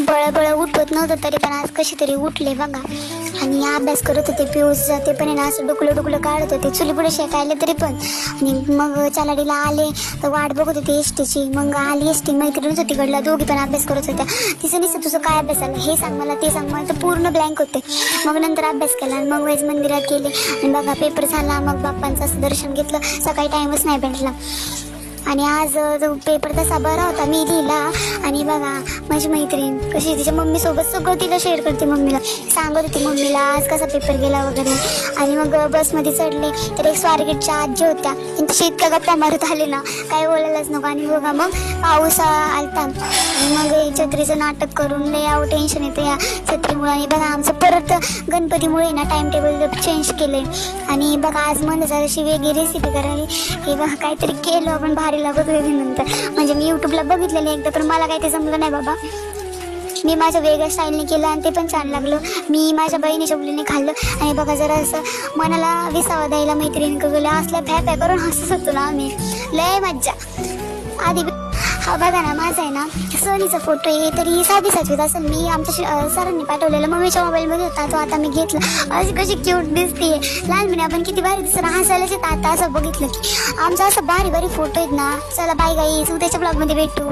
बळ उठवत नव्हतं तरी पण आज कशी तरी उठले बघा. आणि अभ्यास करत होते पिऊस, ते पण आहे ना असं डुकलं काढत होते चुली पुढे शेकायला तरी पण. आणि मग चालाडीला आले तर वाट बघत होते एसटीची. मग आली एसटी, मैत्रीणच होती तिकडला, दोघी पण अभ्यास करत होत्या. तिचं निसं तुझं काय अभ्यास आला हे सांग मला, ते सांग मला, तर पूर्ण ब्लँक होते. मग नंतर अभ्यास केला आणि मग वेज मंदिरात गेले आणि बघा पेपर झाला. मग बाप्पांचं असं दर्शन घेतलं. सकाळी टाईमच नाही भेटला. आणि आज पेपर तसा बरा होता, मी लिहिला. आणि बघा माझी मैत्रीण कशी तिच्या मम्मीसोबत सगळं तिला शेअर करते, मम्मीला सांगत होती मम्मीला आज कसा पेपर गेला वगैरे. आणि मग बसमध्ये चढले तर एक स्वारगेटच्या आजी होत्या, त्यांच्याशी इतक्या गप्पा मारत आले ना काय बोलायलाच नको. आणि बघा मग पाऊस आलता आणि मग छत्रीचं नाटक करून लय टेन्शन येतं या छत्रीमुळे. आणि बघा आमचं परत गणपतीमुळे ना टाइम टेबल चेंज केले. आणि बघा आज मन अशी वेगळी रेसिपी करायला, हे बघा काहीतरी केलं आपण भारी लागत होते नंतर. म्हणजे मी यूट्यूबला बघितलेलं एकदा, पण मला काही ते जमलं नाही बाबा. मी माझ्या वेगळ्या स्टाईलने केलं आणि ते पण छान लागलं. मी माझ्या बहिणीच्या मुलीने खाल्लं. आणि बघा जरा असं मनाला विसावा द्यायला मैत्रिणीकडे गेलं, असल्या फॅ करून हसत होतो ना आम्ही, लय मज्जा. आधी हा बघा ना माझा आहे ना सहलीचा फोटो आहे, तरी 6वी-7वीत असेल. मी आमच्या सरांनी पाठवलेलं, मम्मीच्या मोबाईलमध्ये होता तो, आता मी घेतला. अशी कशी क्यूट दिसते, लहानपणी आपण किती भारी दिसतं ना, हसायलाच येतं. आता असं बघितलं की आमचा असं भारी फोटो आहेत ना. चला बाय गाईस, उद्याच्या ब्लॉगमध्ये भेटू.